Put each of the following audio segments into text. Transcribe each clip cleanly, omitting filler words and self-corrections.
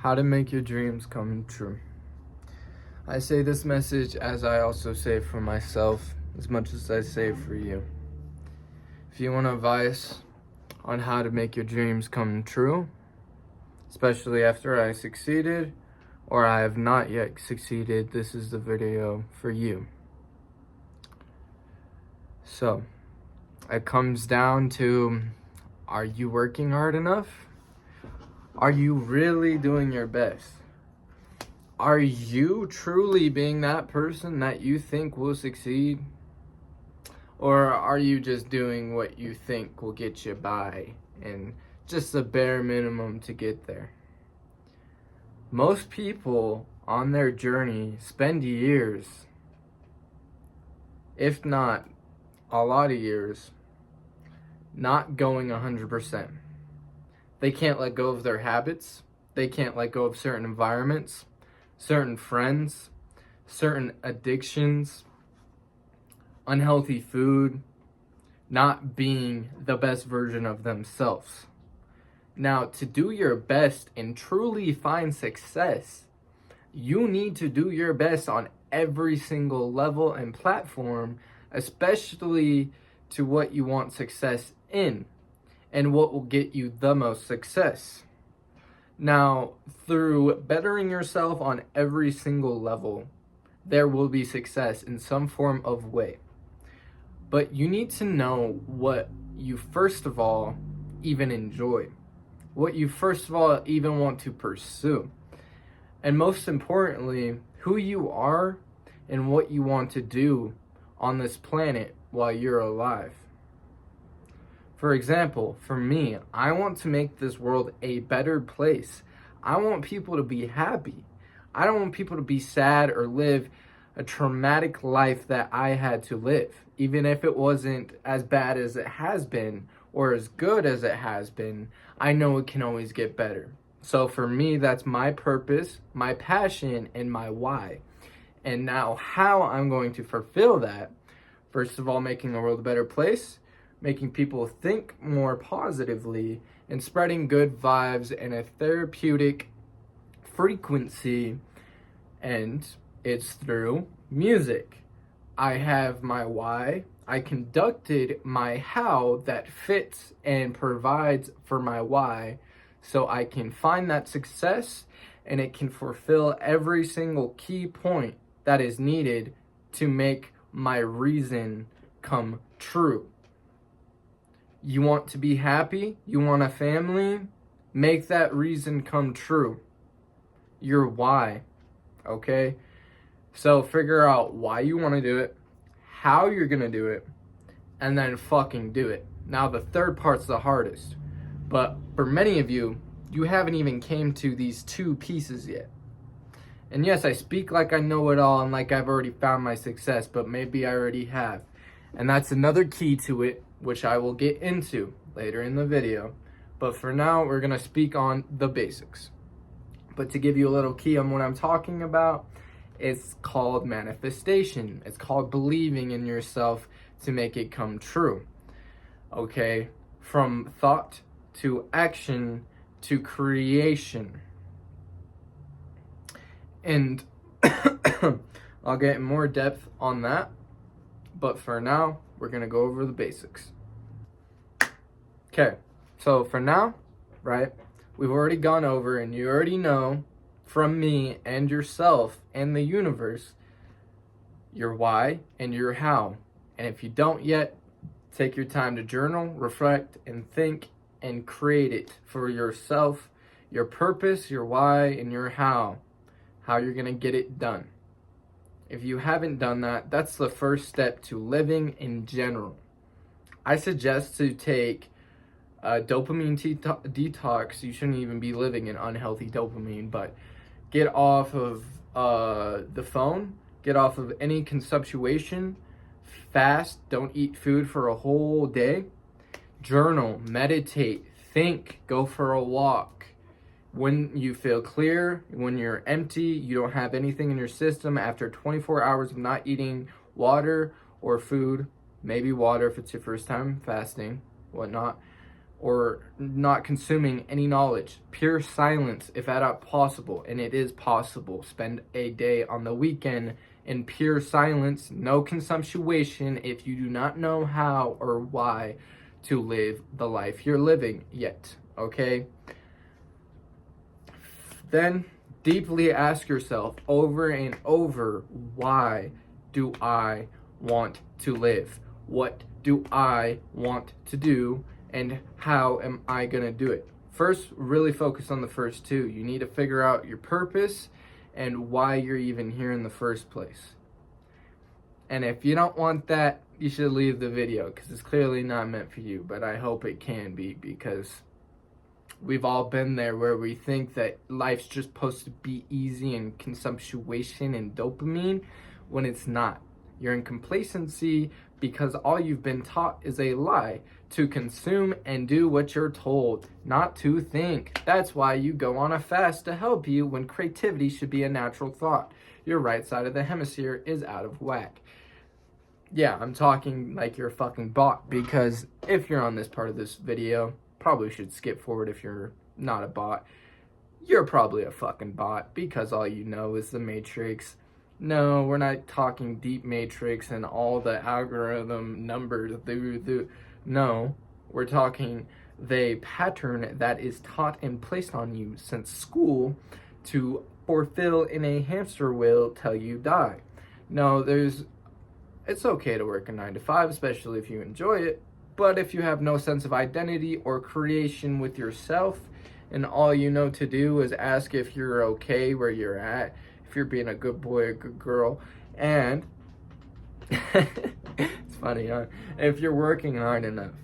How to make your dreams come true. I say this message as I also say for myself, as much as I say for you. If you want advice on how to make your dreams come true, especially after I succeeded or I have not yet succeeded, this is the video for you. So, it comes down to, are you working hard enough? Are you really doing your best? Are you truly being that person that you think will succeed? Or are you just doing what you think will get you by and just the bare minimum to get there? Most people on their journey spend years, if not a lot of years, not going 100%. They can't let go of their habits. They can't let go of certain environments, certain friends, certain addictions, unhealthy food, not being the best version of themselves. Now, to do your best and truly find success, you need to do your best on every single level and platform, especially to what you want success in and what will get you the most success. Now, through bettering yourself on every single level, there will be success in some form of way. But you need to know what you first of all even enjoy, what you first of all even want to pursue, and most importantly, who you are and what you want to do on this planet while you're alive. For example, for me, I want to make this world a better place. I want people to be happy. I don't want people to be sad or live a traumatic life that I had to live, even if it wasn't as bad as it has been or as good as it has been. I know it can always get better. So for me, that's my purpose, my passion, and my why. And now how I'm going to fulfill that, first of all, making the world a better place, making people think more positively, and spreading good vibes and a therapeutic frequency, and it's through music. I have my why. I conducted my how that fits and provides for my why, so I can find that success and it can fulfill every single key point that is needed to make my reason come true. You want to be happy? You want a family? Make that reason come true. Your why, okay? So figure out why you want to do it, how you're going to do it, and then fucking do it. Now the third part's the hardest. But for many of you, you haven't even came to these two pieces yet. And yes, I speak like I know it all and like I've already found my success, but maybe I already have. And that's another key to it, which I will get into later in the video. But for now, we're going to speak on the basics. But to give you a little key on what I'm talking about, it's called manifestation. It's called believing in yourself to make it come true. Okay? From thought to action to creation. And I'll get in more depth on that. But for now, we're going to go over the basics. Okay, so for now, right, we've already gone over and you already know from me and yourself and the universe your why and your how. And if you don't yet, take your time to journal, reflect, and think and create it for yourself, your purpose, your why, and your how you're going to get it done. If you haven't done that, that's the first step to living in general. I suggest to take a dopamine detox. You shouldn't even be living in unhealthy dopamine, but get off of the phone, get off of any consumption, fast, don't eat food for a whole day, journal, meditate, think, go for a walk. When you feel clear, when you're empty, you don't have anything in your system after 24 hours of not eating water or food, maybe water if it's your first time fasting, whatnot. or not consuming any knowledge. Pure silence, if at all possible, and it is possible. Spend a day on the weekend in pure silence, no consumption if you do not know how or why to live the life you're living yet, okay? Then deeply ask yourself over and over, why do I want to live? What do I want to do? And how am I gonna do it? First, really focus on the first two. You need to figure out your purpose and why you're even here in the first place. And if you don't want that, you should leave the video, because it's clearly not meant for you, but I hope it can be, because we've all been there where we think that life's just supposed to be easy and consumption and dopamine, when it's not. You're in complacency because all you've been taught is a lie, to consume and do what you're told, not to think. That's why you go on a fast to help you, when creativity should be a natural thought. Your right side of the hemisphere is out of whack. Yeah, I'm talking like you're a fucking bot, because if you're on this part of this video, probably should skip forward if you're not a bot. You're probably a fucking bot, because all you know is the Matrix. No, we're not talking deep Matrix and all the algorithm numbers. No, we're talking the pattern that is taught and placed on you since school to fulfill in a hamster wheel till you die. No, it's okay to work a 9 to 5, especially if you enjoy it. But if you have no sense of identity or creation with yourself, and all you know to do is ask if you're okay where you're at, if you're being a good boy, a good girl, and it's funny, huh? If you're working hard enough,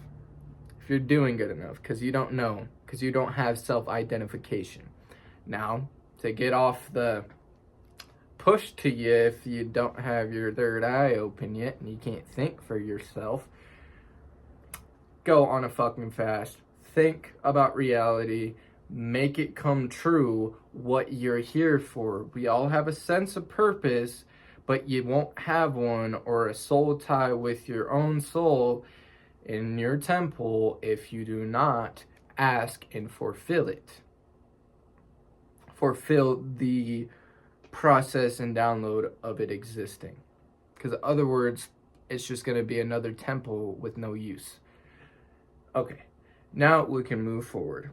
if you're doing good enough, because you don't know, because you don't have self-identification. Now, to get off the push to you, if you don't have your third eye open yet and you can't think for yourself, go on a fucking fast. Think about reality. Make it come true what you're here for. We all have a sense of purpose, but you won't have one or a soul tie with your own soul in your temple if you do not ask and fulfill it. Fulfill the process and download of it existing. Because in other words, it's just going to be another temple with no use. Okay, now we can move forward.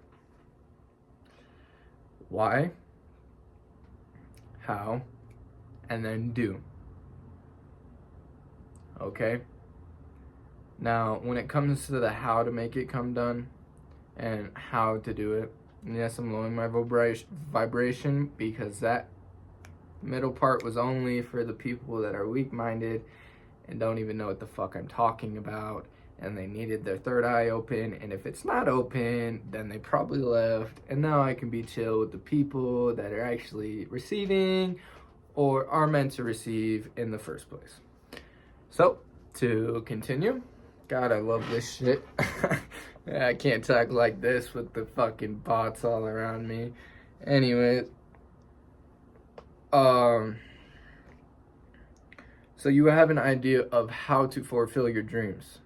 Why, how, and then do. Okay? Now, when it comes to the how to make it come done and how to do it, and yes, I'm lowering my vibration because that middle part was only for the people that are weak-minded and don't even know what the fuck I'm talking about, and they needed their third eye open, and if it's not open, then they probably left, and now I can be chill with the people that are actually receiving or are meant to receive in the first place. So, to continue, God, I love this shit. I can't talk like this with the fucking bots all around me. Anyways, so you have an idea of how to fulfill your dreams.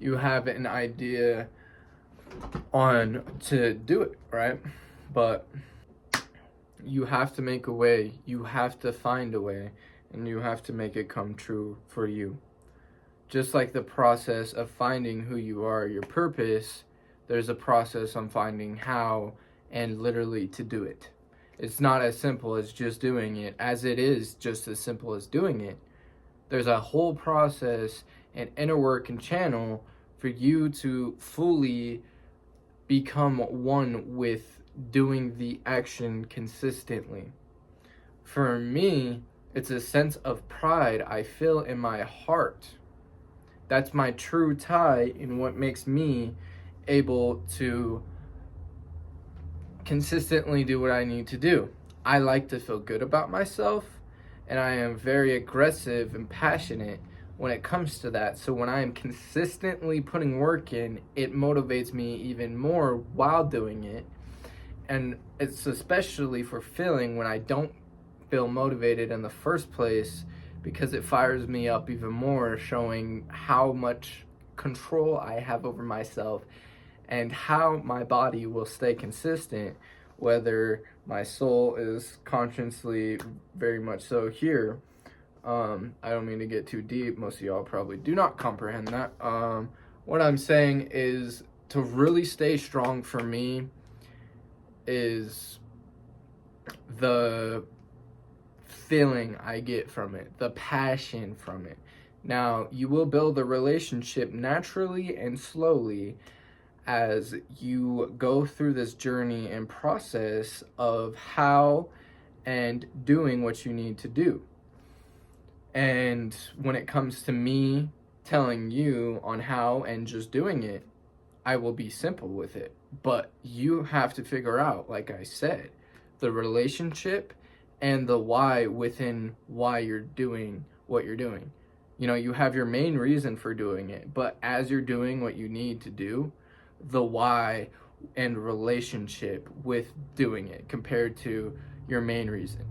You have an idea on to do it, right? But you have to make a way. You have to find a way, and you have to make it come true for you. Just like the process of finding who you are, your purpose, there's a process on finding how and literally to do it. It's not as simple as just doing it, as it is just as simple as doing it. There's a whole process and inner work and channel for you to fully become one with doing the action consistently. For me, it's a sense of pride I feel in my heart. That's my true tie in what makes me able to consistently do what I need to do. I like to feel good about myself, and I am very aggressive and passionate when it comes to that. So when I am consistently putting work in, it motivates me even more while doing it. And it's especially fulfilling when I don't feel motivated in the first place, because it fires me up even more, showing how much control I have over myself and how my body will stay consistent, whether my soul is consciously very much so here. I don't mean to get too deep. Most of y'all probably do not comprehend that. What I'm saying is to really stay strong for me is the feeling I get from it, the passion from it. Now, you will build a relationship naturally and slowly as you go through this journey and process of how and doing what you need to do. And when it comes to me telling you on how and just doing it, I will be simple with it. But you have to figure out, like I said, the relationship and the why within why you're doing what you're doing. You know, you have your main reason for doing it, but as you're doing what you need to do, the why and relationship with doing it compared to your main reason.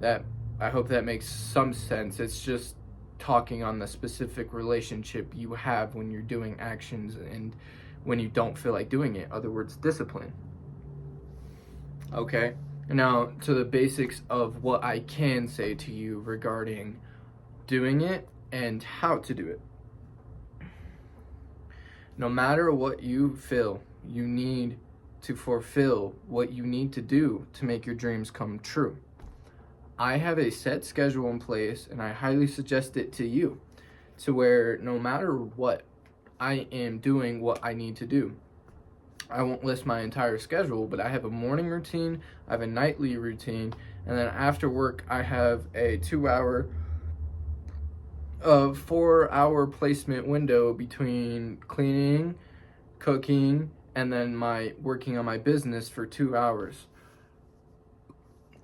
That, I hope that makes some sense. It's just talking on the specific relationship you have when you're doing actions and when you don't feel like doing it. In other words, discipline. Okay? Now, to the basics of what I can say to you regarding doing it and how to do it. No matter what you feel, you need to fulfill what you need to do to make your dreams come true. I have a set schedule in place, and I highly suggest it to you, to where no matter what, I am doing what I need to do. I won't list my entire schedule, but I have a morning routine, I have a nightly routine, and then after work, I have a 4-hour placement window between cleaning, cooking, and then my working on my business for 2 hours.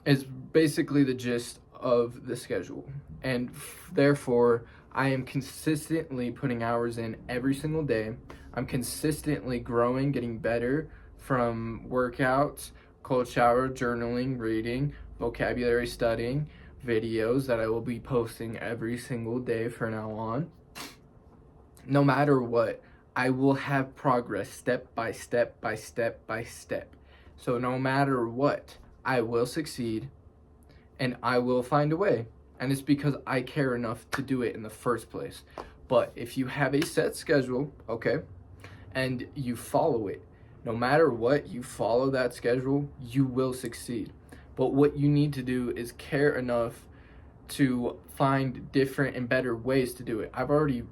Is basically the gist of the schedule. And therefore, I am consistently putting hours in every single day. I'm consistently growing, getting better from workouts, cold shower, journaling, reading, vocabulary studying, videos that I will be posting every single day from now on. No matter what, I will have progress step by step by step by step. So no matter what, I will succeed and I will find a way. And it's because I care enough to do it in the first place. But if you have a set schedule, okay, and you follow it, no matter what, you follow that schedule, you will succeed. But what you need to do is care enough to find different and better ways to do it. I've already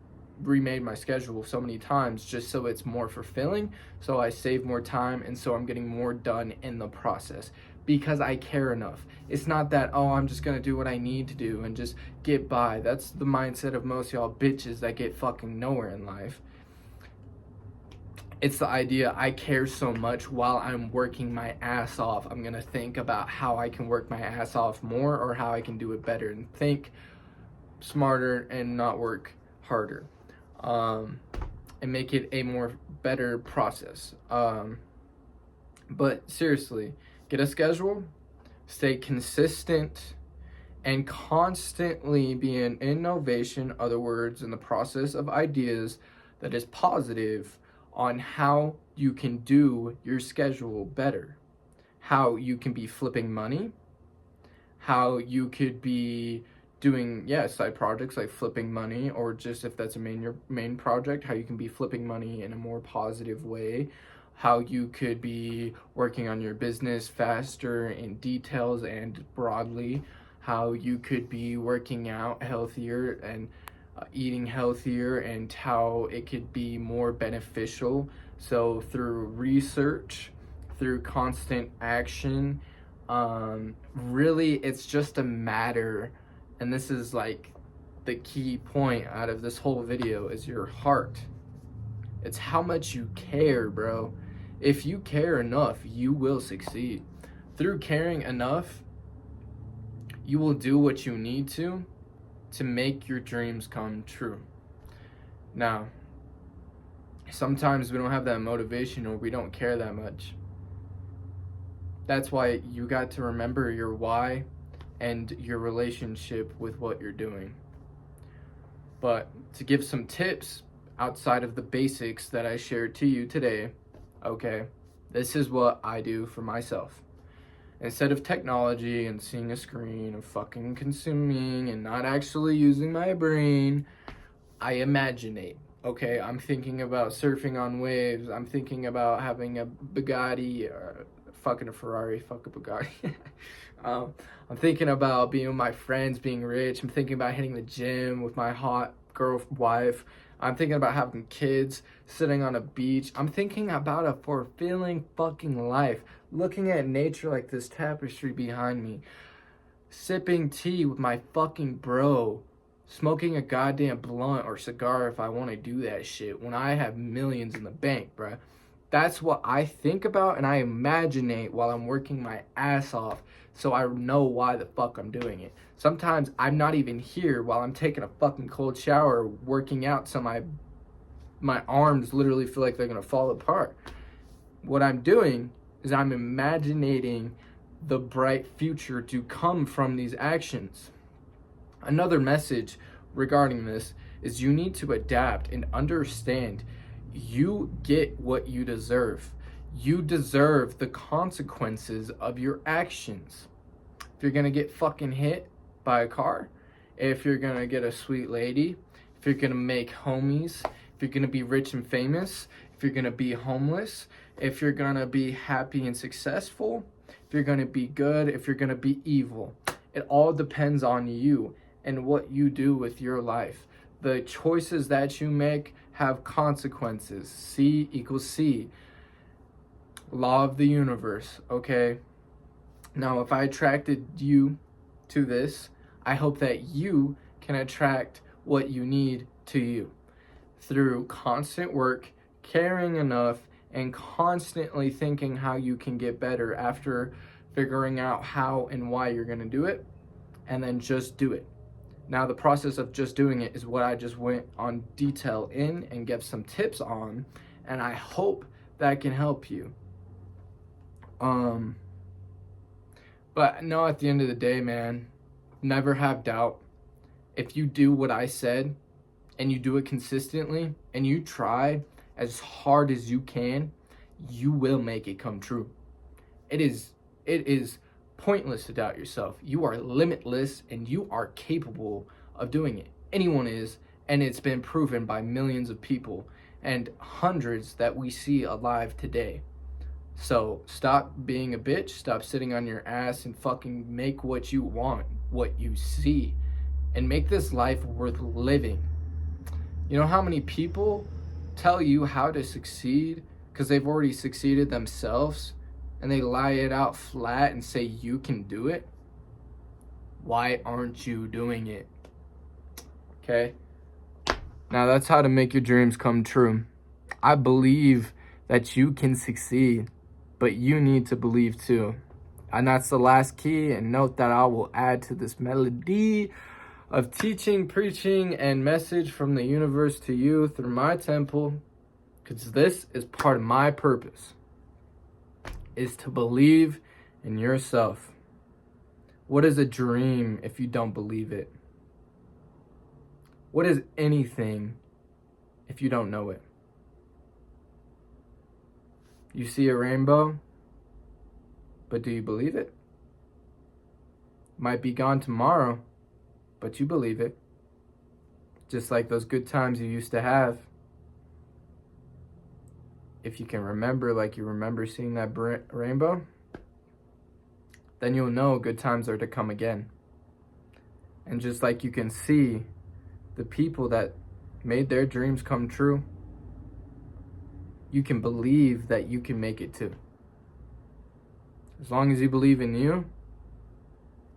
remade my schedule so many times just so it's more fulfilling, so I save more time, and so I'm getting more done in the process because I care enough. It's not that, oh, I'm just gonna do what I need to do and just get by. That's the mindset of most y'all bitches that get fucking nowhere in life. It's the idea I care so much while I'm working my ass off. I'm gonna think about how I can work my ass off more or how I can do it better and think smarter and not work harder. And make it a more better process. But seriously, get a schedule, stay consistent, and constantly be in innovation, other words, in the process of ideas that is positive on how you can do your schedule better, how you can be flipping money, how you could be doing side projects like flipping money, or just if that's your main project, how you can be flipping money in a more positive way, how you could be working on your business faster in details and broadly, how you could be working out healthier and eating healthier, and how it could be more beneficial. So through research, through constant action, really it's just a matter, and this is like the key point out of this whole video, is your heart. It's how much you care, bro. If you care enough, you will succeed. Through caring enough, you will do what you need to make your dreams come true. Now, sometimes we don't have that motivation, or we don't care that much. That's why you got to remember your why and your relationship with what you're doing. But to give some tips outside of the basics that I shared to you today okay? This is what I do for myself. Instead of technology and seeing a screen and fucking consuming and not actually using my brain, I imaginate. Okay, I'm thinking about surfing on waves. I'm thinking about having a Bugatti or fucking a Ferrari, fuck a Bugatti. I'm thinking about being with my friends, being rich. I'm thinking about hitting the gym with my hot girl wife. I'm thinking about having kids, sitting on a beach. I'm thinking about a fulfilling fucking life. Looking at nature like this tapestry behind me. Sipping tea with my fucking bro. Smoking a goddamn blunt or cigar if I want to do that shit when I have millions in the bank, bruh. That's what I think about and I imaginate while I'm working my ass off so I know why the fuck I'm doing it. Sometimes I'm not even here while I'm taking a fucking cold shower working out so my arms literally feel like they're gonna fall apart. What I'm doing is I'm imagining the bright future to come from these actions. Another message regarding this is you need to adapt and understand you get what you deserve. You deserve the consequences of your actions. If you're gonna get fucking hit by a car, if you're gonna get a sweet lady, if you're gonna make homies, if you're gonna be rich and famous, if you're gonna be homeless, if you're gonna be happy and successful, if you're gonna be good, if you're gonna be evil. It all depends on you and what you do with your life. The choices that you make have consequences. C equals C. Law of the universe, okay? Now, if I attracted you to this, I hope that you can attract what you need to you through constant work, caring enough, and constantly thinking how you can get better after figuring out how and why you're gonna do it, and then just do it. Now, the process of just doing it is what I just went on detail in and gave some tips on, and I hope that can help you. But no, at the end of the day, man, never have doubt. If you do what I said and you do it consistently and you try as hard as you can, you will make it come true. It is pointless to doubt yourself. You are limitless and you are capable of doing it. Anyone is, and it's been proven by millions of people and hundreds that we see alive today. So stop being a bitch, stop sitting on your ass and fucking make what you want, what you see, and make this life worth living. You know how many people tell you how to succeed because they've already succeeded themselves? And they lie it out flat and say you can do it? Why aren't you doing it? Okay? Now that's how to make your dreams come true. I believe that you can succeed, but you need to believe too. And that's the last key, and note that I will add to this melody of teaching, preaching, and message from the universe to you through my temple, because this is part of my purpose. Is to believe in yourself. What is a dream if you don't believe it? What is anything if you don't know it? You see a rainbow, but do you believe it? Might be gone tomorrow, but you believe it. Just like those good times you used to have. If you can remember like you remember seeing that rainbow, then you'll know good times are to come again. And just like you can see the people that made their dreams come true, you can believe that you can make it too. As long as you believe in you,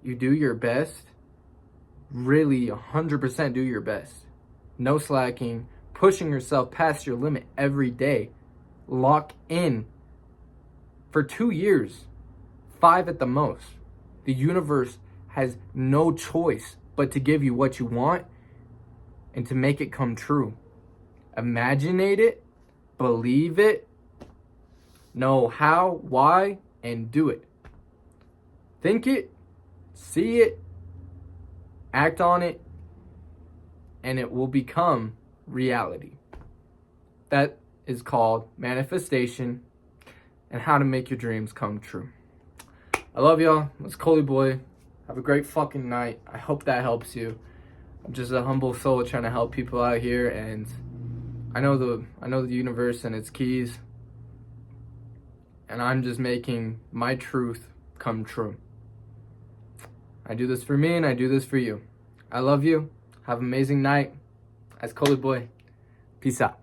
you do your best, really 100% do your best. No slacking, pushing yourself past your limit every day. Lock in for 2 years, 5 at the most. The universe has no choice but to give you what you want and to make it come true. Imaginate it, believe it, know how, why, and do it. Think it, see it, act on it, and it will become reality. That is called manifestation, and how to make your dreams come true. I love y'all. It's Coley Boy. Have a great fucking night. I hope that helps you. I'm just a humble soul trying to help people out here, and I know the universe and its keys, and I'm just making my truth come true. I do this for me, and I do this for you. I love you. Have an amazing night. As Coley Boy. Peace out.